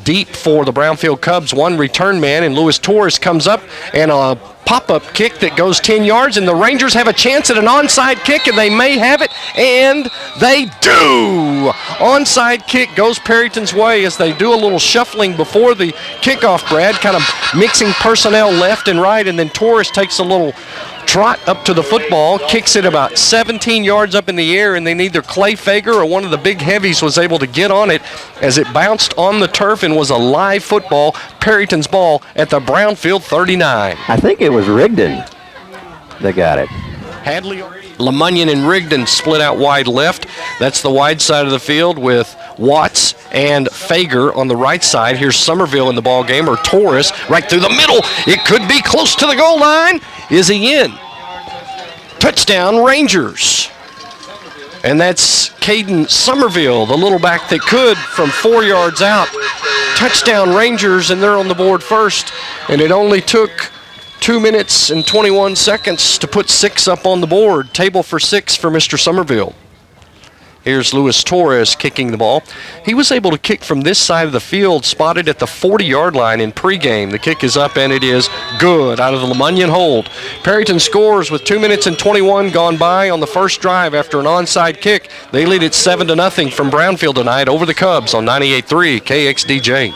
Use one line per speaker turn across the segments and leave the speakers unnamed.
deep for the Brownfield Cubs. One return man, and Luis Torres comes up, and a pop-up kick that goes 10 yards, and the Rangers have a chance at an onside kick, and they may have it, and they do. Onside kick goes Perryton's way as they do a little shuffling before the kickoff, Brad, kind of mixing personnel left and right, and then Torres takes a little trot up to the football, kicks it about 17 yards up in the air, and then either Clay Fager or one of the big heavies was able to get on it as it bounced on the turf and was a live football. Perryton's ball at the Brownfield 39.
I think it was Rigdon that got it.
Hadley, LeMunyon and Rigdon split out wide left. That's the wide side of the field with Watts and Fager on the right side. Here's Somerville in the ball game, or Torres right through the middle. It could be close to the goal line. Is he in? Touchdown, Rangers. And that's Caden Somerville, the little back that could from 4 yards out. Touchdown, Rangers, and they're on the board first. And it only took 2 minutes and 21 seconds to put 6 up on the board. Table for 6 for Mr. Somerville. Here's Luis Torres kicking the ball. He was able to kick from this side of the field, spotted at the 40-yard line in pregame. The kick is up, and it is good out of the LeMunyon hold. Peryton scores with 2 minutes and 21 gone by on the first drive after an onside kick. They lead it 7-0 from Brownfield tonight over the Cubs on 98.3 KXDJ.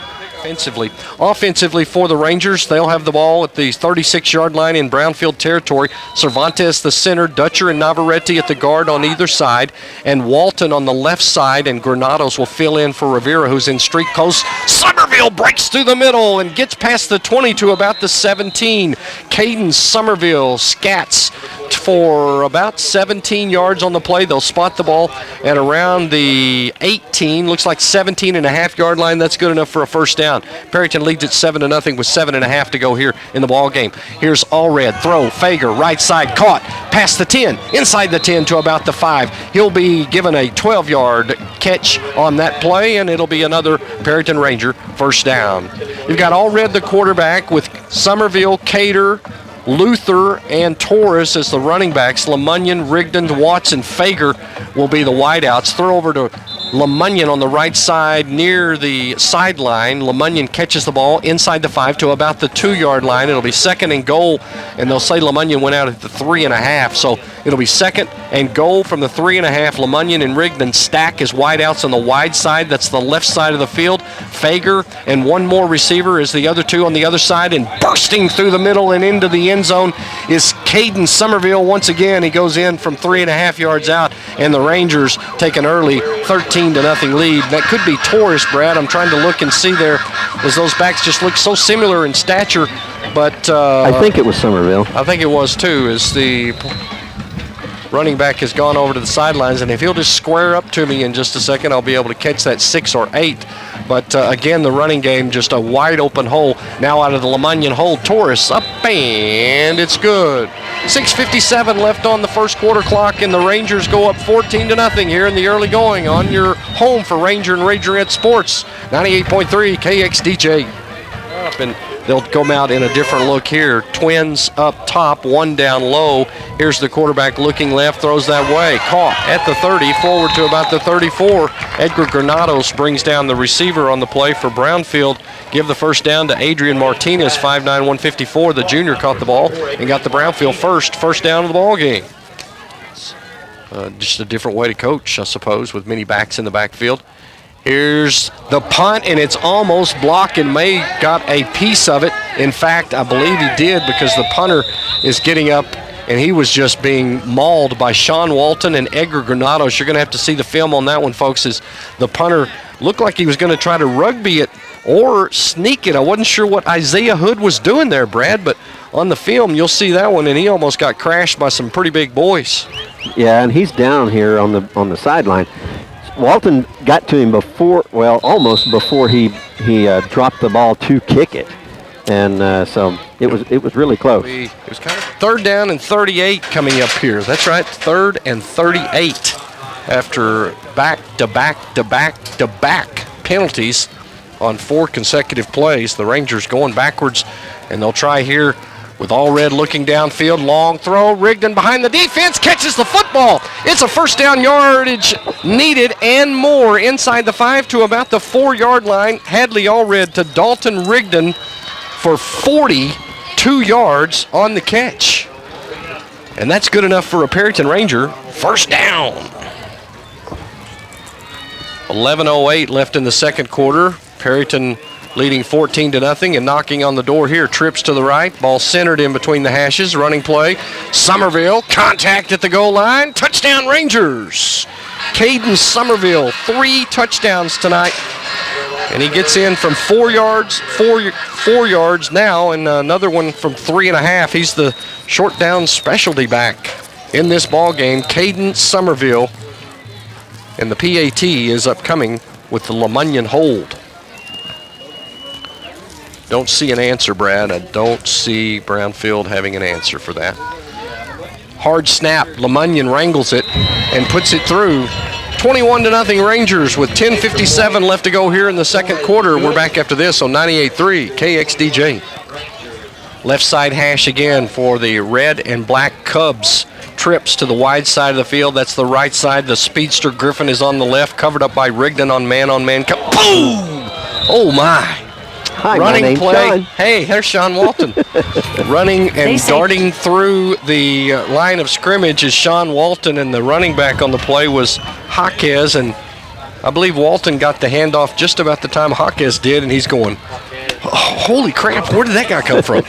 Offensively for the Rangers, they'll have the ball at the 36-yard line in Brownfield territory. Cervantes the center, Dutcher and Navarrete at the guard on either side, and Walton on the left side, and Granados will fill in for Rivera, who's in street close. Somerville breaks through the middle and gets past the 20 to about the 17. Caden Somerville scats for about 17 yards on the play. They'll spot the ball at around the 18, looks like 17.5-yard line. That's good enough for a first down. Perryton leads it 7-0 with 7.5 to go here in the ball game. Here's Allred, throw, Fager, right side, caught, past the 10, inside the 10 to about the 5. He'll be given a 12-yard catch on that play, and it'll be another Perryton Ranger first down. You've got Allred, the quarterback, with Somerville, Cater, Luther, and Torres as the running backs. LeMunyon, Rigdon, Watts, and Fager will be the wideouts. Throw over to LeMunyon on the right side near the sideline. LeMunyon catches the ball inside the 5 to about the 2-yard line. It'll be second and goal, and they'll say LeMunyon went out at the 3.5. So it'll be second and goal from the 3.5. LeMunyon and Rigdon stack as wideouts on the wide side. That's the left side of the field. Fager and one more receiver is the other two on the other side, and bursting through the middle and into the end zone is Caden Somerville once again. He goes in from 3.5 yards out, and the Rangers take an early 13-0 lead. That could be Torres, Brad. I'm trying to look and see there as those backs just look so similar in stature, but
I think it was Somerville.
I think it was too, as the running back has gone over to the sidelines, and if he'll just square up to me in just a second, I'll be able to catch that 6 or 8. But again, the running game, just a wide open hole. Now out of the LeMunyon hold, Torres up, and it's good. 6:57 left on the first quarter clock, and the Rangers go up 14-0 here in the early going on your home for Ranger and Rangerette Sports, 98.3 KXDJ. And they'll come out in a different look here. Twins up top, one down low. Here's the quarterback looking left, throws that way. Caught at the 30, forward to about the 34. Edgar Granados brings down the receiver on the play for Brownfield. Give the first down to Adrian Martinez, 5'9", 154. The junior caught the ball and got the Brownfield first down of the ball game. Just a different way to coach, I suppose, with many backs in the backfield. Here's the punt, and it's almost blocked, and May got a piece of it. In fact, I believe he did, because the punter is getting up, and he was just being mauled by Sean Walton and Edgar Granados. You're going to have to see the film on that one, folks, as the punter looked like he was going to try to rugby it or sneak it. I wasn't sure what Isaiah Hood was doing there, Brad, but on the film you'll see that one, and he almost got crashed by some pretty big boys.
Yeah, and he's down here on the sideline. Walton got to him almost before he dropped the ball to kick it, and so it was really close.
It was kind of third down and 38 coming up here. That's right, third and 38 after back-to-back penalties on 4 consecutive plays. The Rangers going backwards, and they'll try here with Allred looking downfield. Long throw. Rigdon behind the defense. Catches the football. It's a first down, yardage needed and more inside the 5 to about the 4-yard line. Hadley Allred to Dalton Rigdon for 42 yards on the catch. And that's good enough for a Perryton Ranger. First down. 11:08 left in the second quarter. Perryton leading 14-0 and knocking on the door here. Trips to the right. Ball centered in between the hashes. Running play. Somerville. Contact at the goal line. Touchdown Rangers. Caden Somerville. 3 touchdowns tonight. And he gets in from 4 yards, 4 yards now, and another one from 3.5. He's the short down specialty back in this ball game. Caden Somerville. And the PAT is upcoming with the LeMunyon hold. Don't see an answer, Brad. I don't see Brownfield having an answer for that. Hard snap. LeMunyon wrangles it and puts it through. 21-0 Rangers with 10:57 left to go here in the second quarter. We're back after this on 98.3 KXDJ. Left side hash again for the red and black Cubs. Trips to the wide side of the field. That's the right side. The speedster Griffin is on the left, covered up by Rigdon on man. Boom! Oh my!
Hi,
running play.
Sean.
Hey, there's Sean Walton. Running and darting through the line of scrimmage is Sean Walton, and the running back on the play was Jaquez, and I believe Walton got the handoff just about the time Jaquez did, and he's going, oh, holy crap, where did that guy come from?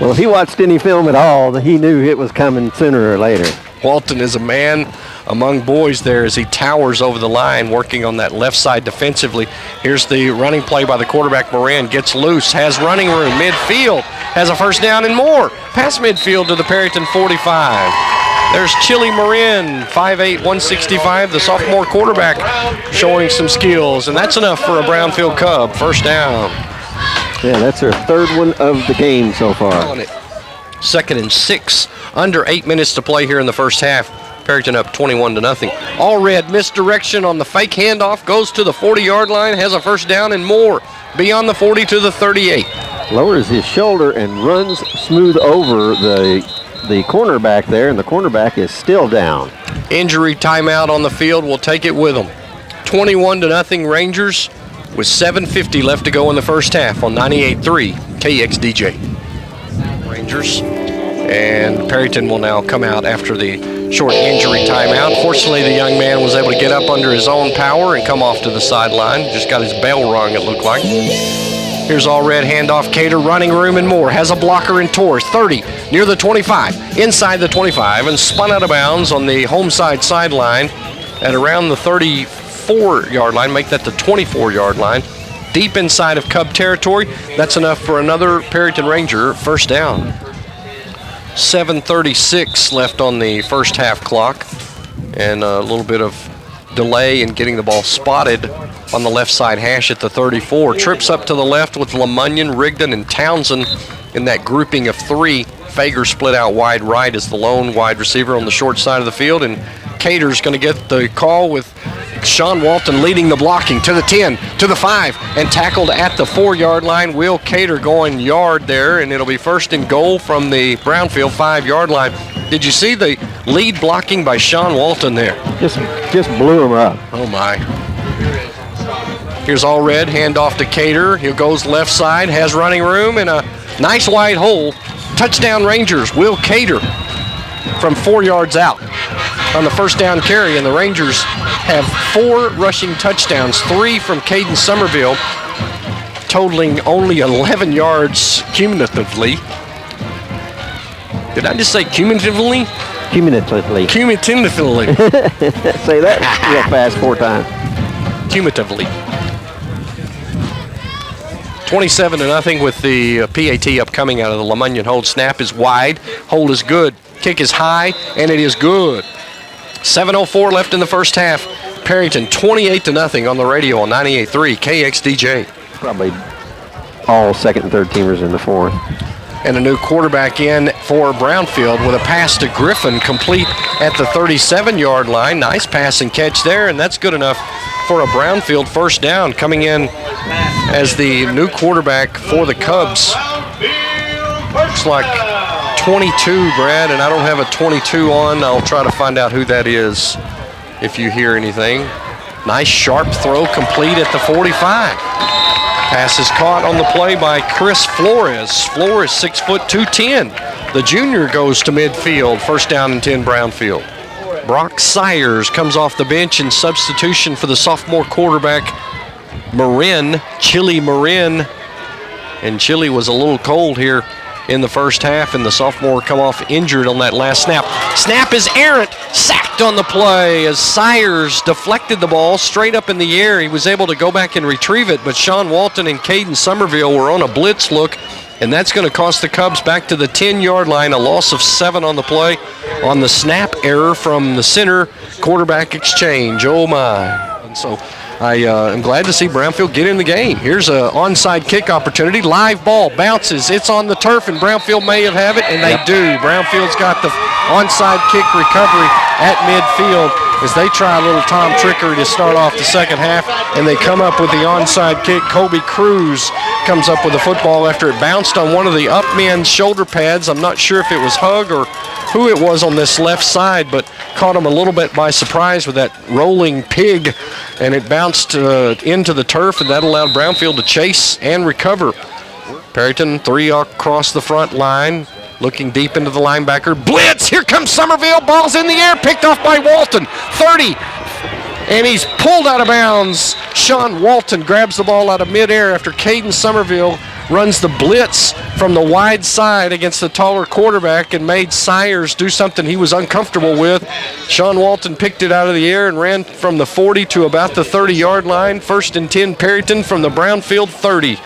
Well, if he watched any film at all, he knew it was coming sooner or later.
Walton is a man among boys there as he towers over the line, working on that left side defensively. Here's the running play by the quarterback, Moran. Gets loose, has running room, midfield, has a first down and more. Past midfield to the Perryton 45. There's Chili Moran, 5'8", 165, the sophomore quarterback, showing some skills, and that's enough for a Brownfield Cub. First down.
Yeah, that's our third one of the game so far.
2nd and 6. Under 8 minutes to play here in the first half. Perryton up 21-0. Allred misdirection on the fake handoff, goes to the 40-yard line, has a first down and more. Beyond the 40 to the 38.
Lowers his shoulder and runs smooth over the cornerback there, and the cornerback is still down.
Injury timeout on the field. We'll take it with them. 21-0 Rangers with 7:50 left to go in the first half on 98.3 KXDJ. Rangers. And Perryton will now come out after the short injury timeout. Fortunately, the young man was able to get up under his own power and come off to the sideline. Just got his bell rung, it looked like. Here's Allred handoff, Cater, running room and more. Has a blocker in Torres, 30, near the 25, inside the 25, and spun out of bounds on the home side sideline at around the 34-yard line. Make that the 24-yard line. Deep inside of Cub territory. That's enough for another Perryton Ranger first down. 7:36 left on the first half clock, and a little bit of delay in getting the ball spotted on the left side hash at the 34. Trips up to the left with LeMunyon, Rigdon, and Townsen in that grouping of 3. Fager split out wide right as the lone wide receiver on the short side of the field, and Cater's going to get the call with Sean Walton leading the blocking to the 10, to the 5, and tackled at the 4-yard line. Will Cater going yard there, and it'll be first and goal from the Brownfield 5-yard line. Did you see the lead blocking by Sean Walton there?
Just blew him up.
Oh my. Here's Allred, handoff to Cater. He goes left side, has running room, and a nice wide hole. Touchdown Rangers. Will Cater from 4 yards out on the first down carry, and the Rangers have 4 rushing touchdowns, 3 from Caden Somerville, totaling only 11 yards cumulatively. Did I just say cumulatively?
Cumulatively.
Cumulatively.
Say that real fast 4 times.
Cumulatively. 27-0 with the PAT upcoming out of the LeMunyon hold. Snap is wide. Hold is good. Kick is high, and it is good. 7:04 left in the first half. Perryton 28-0 on the radio on 98.3 KXDJ.
Probably all second and third teamers in the fourth.
And a new quarterback in for Brownfield with a pass to Griffin, complete at the 37-yard line. Nice pass and catch there, and that's good enough for a Brownfield first down. Coming in as the new quarterback for the Cubs Looks like 22, Brad, and I don't have a 22 on. I'll try to find out who that is if you hear anything. Nice sharp throw complete at the 45. Pass is caught on the play by Chris Flores. Flores, 6 foot 210. The junior goes to midfield. First down and 10, Brownfield. Brock Sayers comes off the bench in substitution for the sophomore quarterback, Chili Marin. And Chili was a little cold here in the first half, and the sophomore come off injured on that last snap. Snap is errant, sacked on the play as Sayers deflected the ball straight up in the air. He was able to go back and retrieve it, but Sean Walton and Caden Somerville were on a blitz look, and that's going to cost the Cubs back to the 10-yard line, a loss of 7 on the play on the snap error from the center quarterback exchange. Oh my. And so I am glad to see Brownfield get in the game. Here's an onside kick opportunity. Live ball bounces. It's on the turf, and Brownfield may have it, and they do. Brownfield's got the onside kick recovery at midfield as they try a little Tom trickery to start off the second half, and they come up with the onside kick. Kobe Cruz comes up with the football after it bounced on one of the up men's shoulder pads. I'm not sure if it was Hug or who it was on this left side, but caught him a little bit by surprise with that rolling pig, and it bounced into the turf, and that allowed Brownfield to chase and recover. Perryton 3 across the front line, looking deep into the linebacker. Blitz! Here comes Somerville. Ball's in the air, picked off by Walton. 30. And he's pulled out of bounds. Sean Walton grabs the ball out of midair after Caden Somerville runs the blitz from the wide side against the taller quarterback and made Sayers do something he was uncomfortable with. Sean Walton picked it out of the air and ran from the 40 to about the 30-yard line. First and 10, Perryton from the Brownfield 30.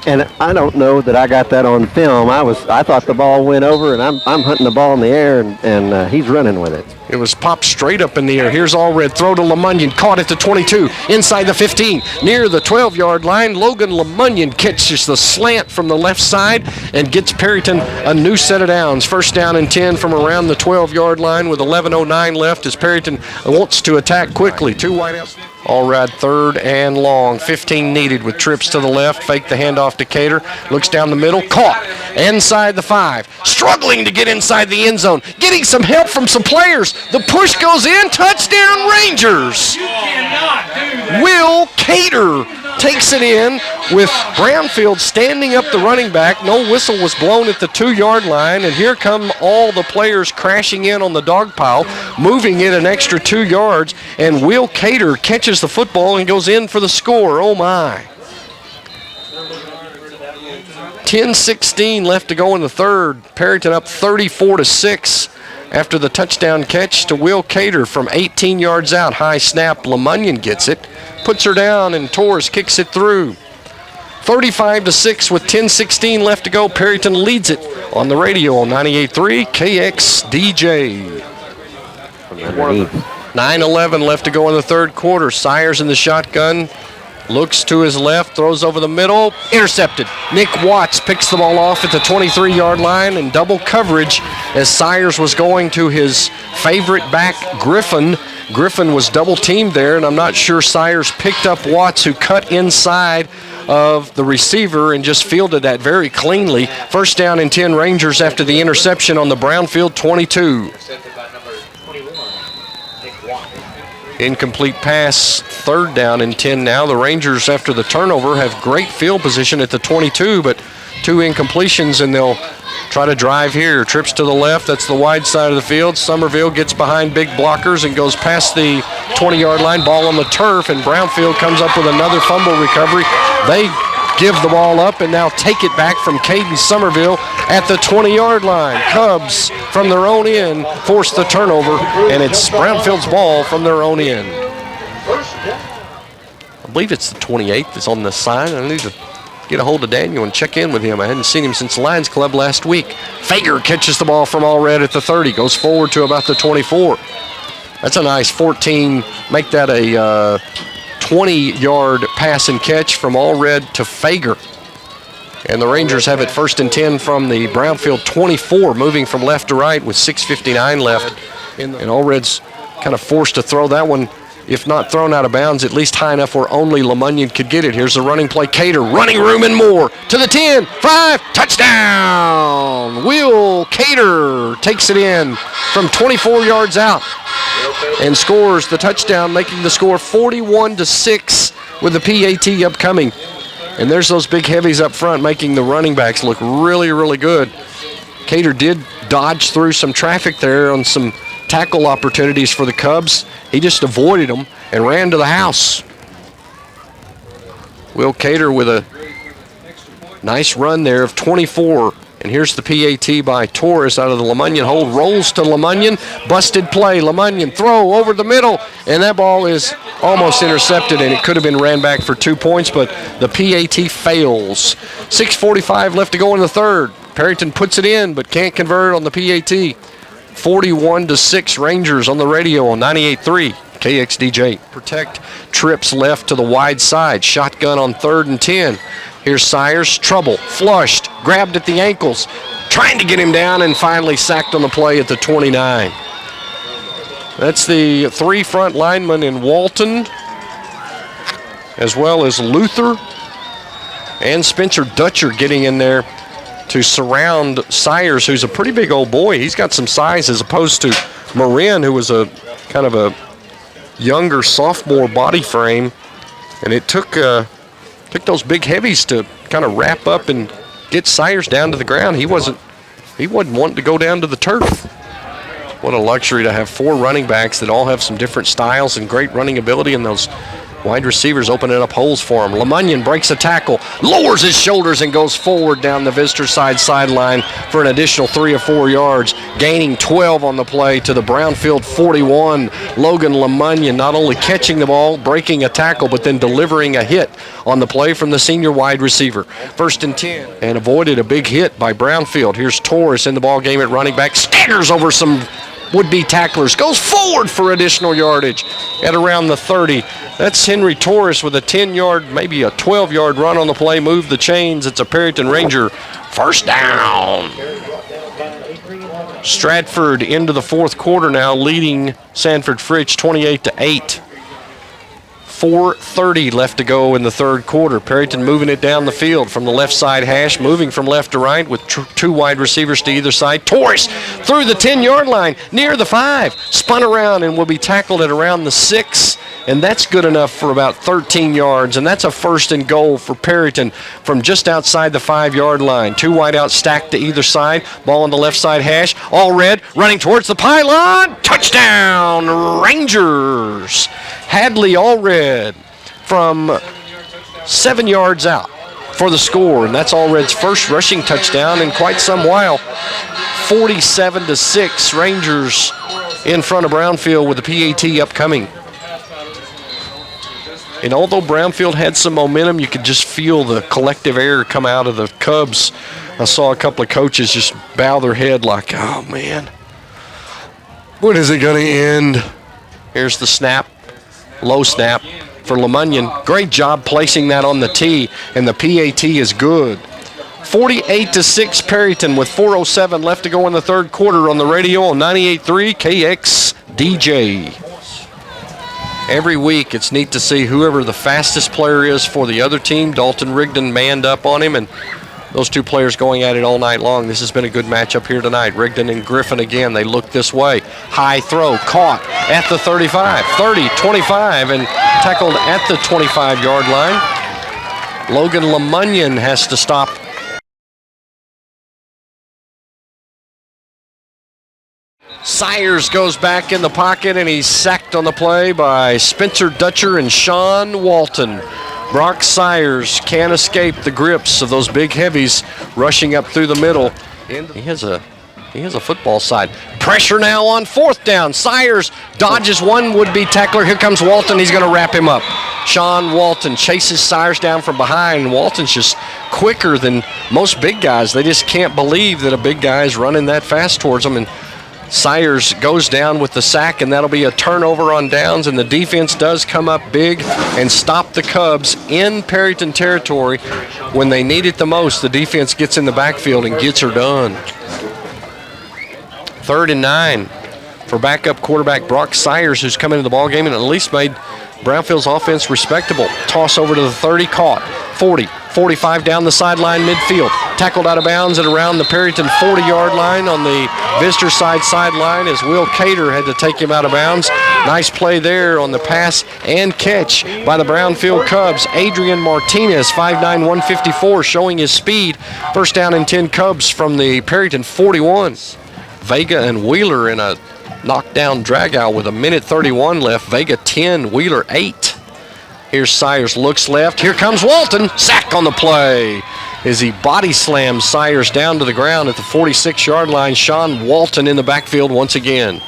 And I don't know that I got that on film. I thought the ball went over, and I'm hunting the ball in the air, and he's running with it.
It was popped straight up in the air. Here's Allred, throw to Lemunion, caught at the 22, inside the 15, near the 12-yard line. Logan Lemunion catches the slant from the left side and gets Perryton a new set of downs. First down and 10 from around the 12-yard line with 11:09 left as Perryton wants to attack quickly. 2 wideouts. Allred, third and long. 15 needed with trips to the left. Fake the handoff to Cater. Looks down the middle. Caught inside the 5. Struggling to get inside the end zone. Getting some help from some players. The push goes in. Touchdown Rangers. Will Cater takes it in with Brownfield standing up the running back. No whistle was blown at the 2-yard line, and here come all the players crashing in on the dog pile, moving it an extra 2 yards, and Will Cater catches the football and goes in for the score. Oh my. 10:16 left to go in the third. Perryton up 34-6 after the touchdown catch to Will Cater from 18 yards out. High snap, Lemunion gets it, puts her down, and Torres kicks it through. 35-6 with 10:16 left to go. Perryton leads it on the radio on 98.3 KXDJ. 9:11 left to go in the third quarter. Sayers in the shotgun. Looks to his left, throws over the middle, intercepted. Nick Watts picks the ball off at the 23-yard line in double coverage as Sayers was going to his favorite back, Griffin. Griffin was double teamed there, and I'm not sure Sayers picked up Watts, who cut inside of the receiver and just fielded that very cleanly. First down and 10 Rangers after the interception on the Brownfield 22. Incomplete pass, third down and 10 now. The Rangers, after the turnover, have great field position at the 22, but 2 incompletions, and they'll try to drive here. Trips to the left, that's the wide side of the field. Somerville gets behind big blockers and goes past the 20-yard line, ball on the turf, and Brownfield comes up with another fumble recovery. They give the ball up and now take it back from Caden Somerville at the 20-yard line. Cubs from their own end force the turnover, and it's Brownfield's ball from their own end. I believe it's the 28th that's on the side. I need to get a hold of Daniel and check in with him. I hadn't seen him since Lions Club last week. Fager catches the ball from Allred at the 30, goes forward to about the 24. That's a nice 14, make that a 20-yard pass and catch from Allred to Fager. And the Rangers have it first and 10 from the Brownfield 24, moving from left to right with 6:59 left. And Allred's kind of forced to throw that one if not thrown out of bounds, at least high enough where only LeMunyon could get it. Here's the running play. Cater, running room and more. To the 10, 5, touchdown! Will Cater takes it in from 24 yards out and scores the touchdown, making the score 41-6 with the PAT upcoming. And there's those big heavies up front making the running backs look really, really good. Cater did dodge through some traffic there on some tackle opportunities for the Cubs. He just avoided them and ran to the house. Will Cater with a nice run there of 24. And here's the PAT by Torres out of the LeMunyon hold. Rolls to LeMunyon. Busted play. LeMunyon throw over the middle. And that ball is almost intercepted, and it could have been ran back for 2 points, but the PAT fails. 6:45 left to go in the third. Perryton puts it in, but can't convert on the PAT. 41-6 Rangers on the radio on 98.3 KXDJ. Protect trips left to the wide side. Shotgun on 3rd and 10. Here's Sires, trouble, flushed, grabbed at the ankles, trying to get him down, and finally sacked on the play at the 29. That's the 3 front linemen in Walton, as well as Luther and Spencer Dutcher getting in there to surround Sires, who's a pretty big old boy. He's got some size as opposed to Marin, who was a kind of a younger sophomore body frame, and it took those big heavies to kind of wrap up and get Sires down to the ground. He wasn't wanting to go down to the turf. What a luxury to have 4 running backs that all have some different styles and great running ability, and those wide receivers opening up holes for him. LeMunyon breaks a tackle, lowers his shoulders, and goes forward down the visitor side sideline for an additional 3 or 4 yards, gaining 12 on the play to the Brownfield 41. Logan LeMunyon not only catching the ball, breaking a tackle, but then delivering a hit on the play from the senior wide receiver. 1st and 10, and avoided a big hit by Brownfield. Here's Torres in the ball game at running back, staggers over some would-be tacklers, goes forward for additional yardage at around the 30. That's Henry Torres with a 10-yard, maybe a 12-yard run on the play, move the chains. It's a Perryton Ranger first down. Stratford into the 4th quarter now, leading Sanford Fritch 28-8. 4:30 left to go in the 3rd quarter. Perryton moving it down the field from the left side hash, moving from left to right with 2 wide receivers to either side. Torres through the 10-yard line, near the 5, spun around and will be tackled at around the 6, and that's good enough for about 13 yards, and that's a 1st and goal for Perryton from just outside the 5-yard line. 2 wide out stacked to either side, ball on the left side hash, all red, running towards the pylon, touchdown, Rangers! Hadley Allred from 7 yards out for the score, and that's Allred's first rushing touchdown in quite some while. 47-6 Rangers in front of Brownfield with the PAT upcoming. And although Brownfield had some momentum, you could just feel the collective air come out of the Cubs. I saw a couple of coaches just bow their head like, oh man, when is it going to end? Here's the snap. Low snap for LeMunyon. Great job placing that on the tee, and the PAT is good. 48-6 Perryton with 4:07 left to go in the 3rd quarter on the radio on 98.3 KXDJ. Every week it's neat to see whoever the fastest player is for the other team. Dalton Rigdon manned up on him, and those 2 players going at it all night long. This has been a good matchup here tonight. Rigdon and Griffin again. They look this way. High throw, caught at the 35, 30, 25, and tackled at the 25-yard line. Logan LeMunyon has to stop. Sires goes back in the pocket, and he's sacked on the play by Spencer Dutcher and Sean Walton. Brock Sires can't escape the grips of those big heavies rushing up through the middle. He has a football side. Pressure now on 4th down. Sires dodges one would-be tackler. Here comes Walton. He's going to wrap him up. Sean Walton chases Sires down from behind. Walton's just quicker than most big guys. They just can't believe that a big guy is running that fast towards them. And Sires goes down with the sack, and that'll be a turnover on downs, and the defense does come up big and stop the Cubs in Perryton territory when they need it the most. The defense gets in the backfield and gets her done. 3rd and 9 for for backup quarterback Brock Sayers, who's come into the ballgame and at least made Brownfield's offense respectable. Toss over to the 30, caught. 40, 45 down the sideline midfield. Tackled out of bounds at around the Perryton 40-yard line on the visitor sideline as Will Cater had to take him out of bounds. Nice play there on the pass and catch by the Brownfield Cubs. Adrian Martinez, 5'9", 154, showing his speed. First down and 10 Cubs from the Perryton 41. Vega and Wheeler in a knockdown drag-out with 1:31 left. Vega 10, Wheeler 8. Here's Sayers, looks left. Here comes Walton. Sack on the play as he body slams Sayers down to the ground at the 46-yard line. Sean Walton in the backfield once again.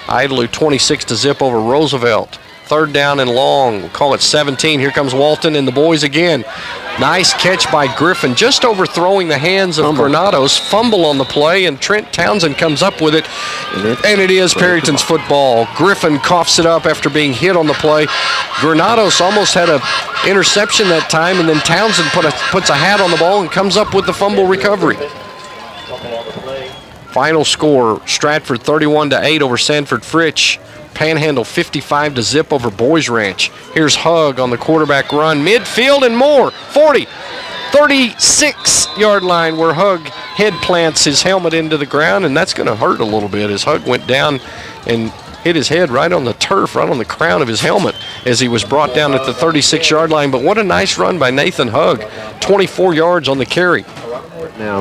Idlew 26-0 over Roosevelt. Third down and long. We'll call it 17. Here comes Walton and the boys again. Nice catch by Griffin, just overthrowing the hands of Granados. Fumble on the play, and Trent Townsen comes up with it. And it is Perryton's football. Griffin coughs it up after being hit on the play. Granados almost had an interception that time, and then Townsen puts a hat on the ball and comes up with the fumble recovery. Final score, Stratford 31-8 over Sanford Fritch. Panhandle 55-0 over Boys Ranch. Here's Hug on the quarterback run. Midfield and more. 40, 36-yard line where Hug head plants his helmet into the ground, and that's going to hurt a little bit as Hug went down and hit his head right on the turf, right on the crown of his helmet as he was brought down at the 36-yard line. But what a nice run by Nathan Hug. 24 yards on the carry.
Now,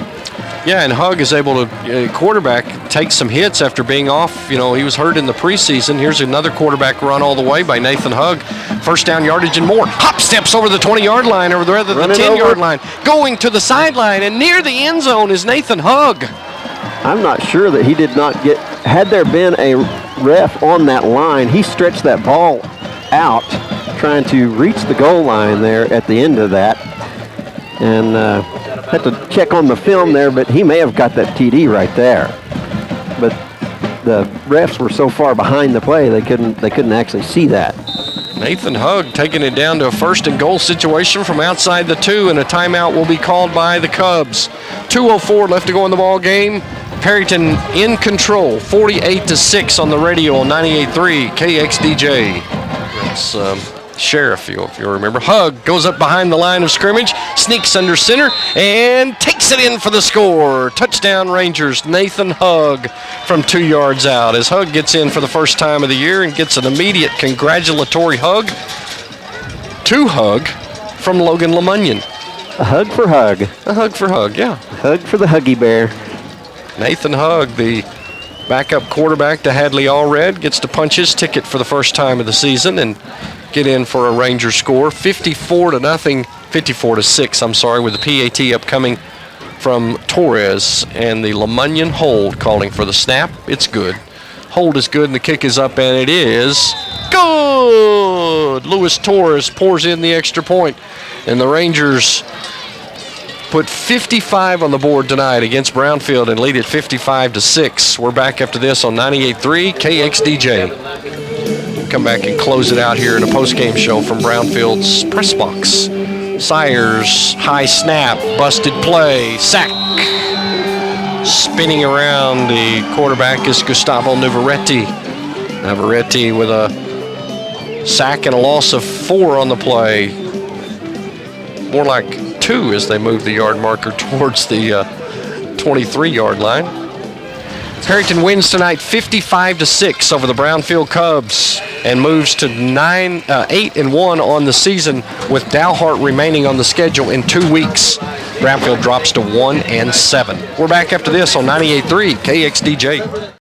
yeah, and Hug is able to, quarterback, take some hits after being off. You know, he was hurt in the preseason. Here's another quarterback run all the way by Nathan Hug. First down yardage and more. Hop steps over the 20-yard line, or rather the 10-yard line. Going to the sideline, and near the end zone is Nathan Hug.
I'm not sure that he did not get, had there been a ref on that line, he stretched that ball out trying to reach the goal line there at the end of that. And had to check on the film there, but he may have got that TD right there. But the refs were so far behind the play they couldn't actually see that.
Nathan Hug taking it down to a first and goal situation from outside the 2, and a timeout will be called by the Cubs. 2:04 left to go in the ball game. Perryton in control, 48-6 on the radio on 98.3 KXDJ. It's Sheriff, if you remember. Hug goes up behind the line of scrimmage, sneaks under center, and takes it in for the score. Touchdown Rangers, Nathan Hug from 2 yards out. As Hug gets in for the first time of the year and gets an immediate congratulatory hug to Hug from Logan Lemunyon.
A hug for Hug.
A hug for Hug, yeah.
Hug for the Huggy Bear.
Nathan Hug, the backup quarterback to Hadley Allred, gets to punch his ticket for the first time of the season and get in for a Ranger score. 54-6, I'm sorry, with the PAT upcoming from Torres, and the Lemunyon hold calling for the snap. It's good. Hold is good, and the kick is up, and it is good. Luis Torres pours in the extra point, and the Rangers put 55 on the board tonight against Brownfield and lead it 55-6. We're back after this on 98.3 KXDJ. Come back and close it out here in a post-game show from Brownfield's press box. Sayers, high snap, busted play, sack. Spinning around, the quarterback is Gustavo Navarrete. Navarrete with a sack and a loss of 4 on the play. More like 2 as they move the yard marker towards the 23-yard line. Perryton wins tonight 55-6 over the Brownfield Cubs and moves to 8-1 on the season with Dalhart remaining on the schedule in 2 weeks. Brownfield drops to 1-7. We're back after this on 98.3 KXDJ.